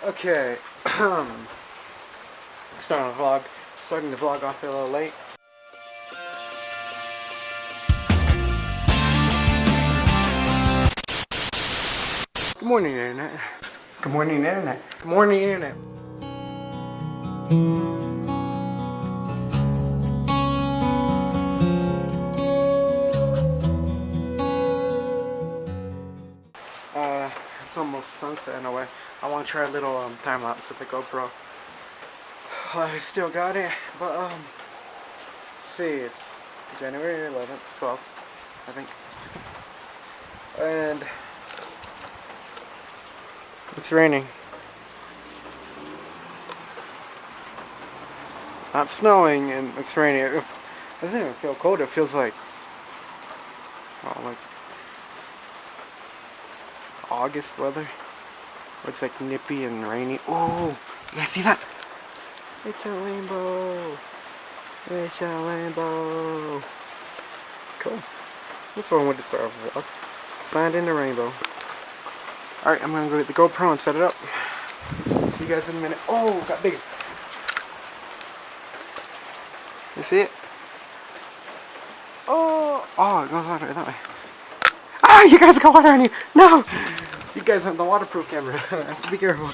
Okay, starting the vlog off a little late. Good morning, Internet. Good morning, Internet. Good morning, Internet. It's almost sunset in a way. I want to try a little time lapse with the GoPro. I still got it, but let's see, it's January 11th, 12th, I think, and it's raining. Not snowing, and it's raining. It doesn't even feel cold. It feels like, oh, like August weather, where it's like nippy and rainy. Oh, you guys see that? It's a rainbow. It's a rainbow. Cool. That's what I wanted to start off with. Finding the rainbow. Alright, I'm gonna go get the GoPro and set it up. See you guys in a minute. Oh, it got bigger. You see it? Oh, it goes all the way that way. Ah, you guys got water on you. No! You guys have the waterproof camera. I have to be careful.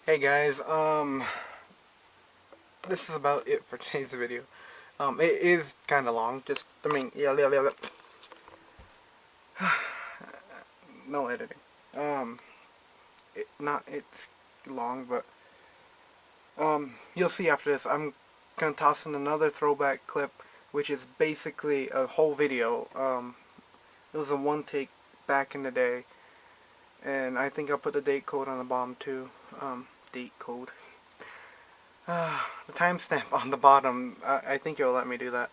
Hey guys, this is about it for today's video. It is kind of long, yeah. No editing. It's long, but you'll see after this. I'm gonna toss in another throwback clip, which is basically a whole video. It was a one take back in the day, and I think I'll put the date code on the bottom too. Date code. The timestamp on the bottom. I think it'll let me do that.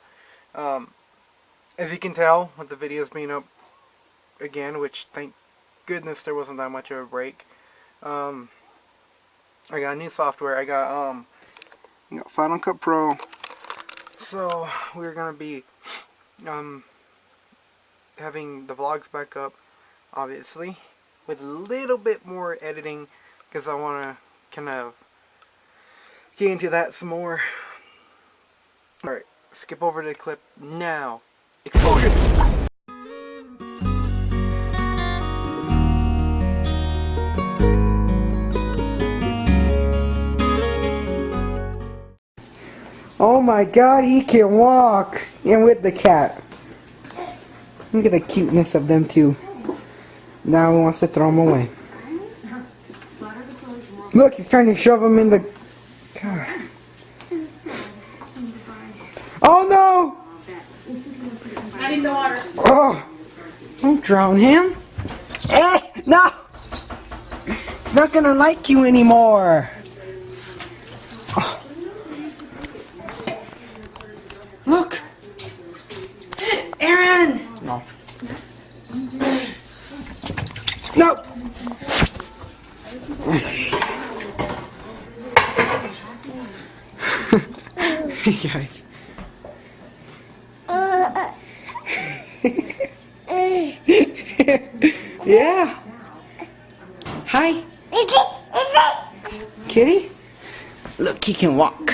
As you can tell, with the videos being up again, which thank goodness there wasn't that much of a break. I got new software. I got Final Cut Pro. So we're gonna be having the vlogs back up, obviously, with a little bit more editing, because I want to kind of get into that some more. Alright, skip over to the clip now. Explosion! Oh my god, he can walk! And with the cat. Look at the cuteness of them two. Now he wants to throw them away. Look, he's trying to shove him in the... God. Oh no! Not in the water. Oh! Don't drown him! Eh! No! He's not gonna like you anymore! Oh. Look! Aaron! No. No! Hey guys. Yeah. Hi. Kitty? Look, he can walk.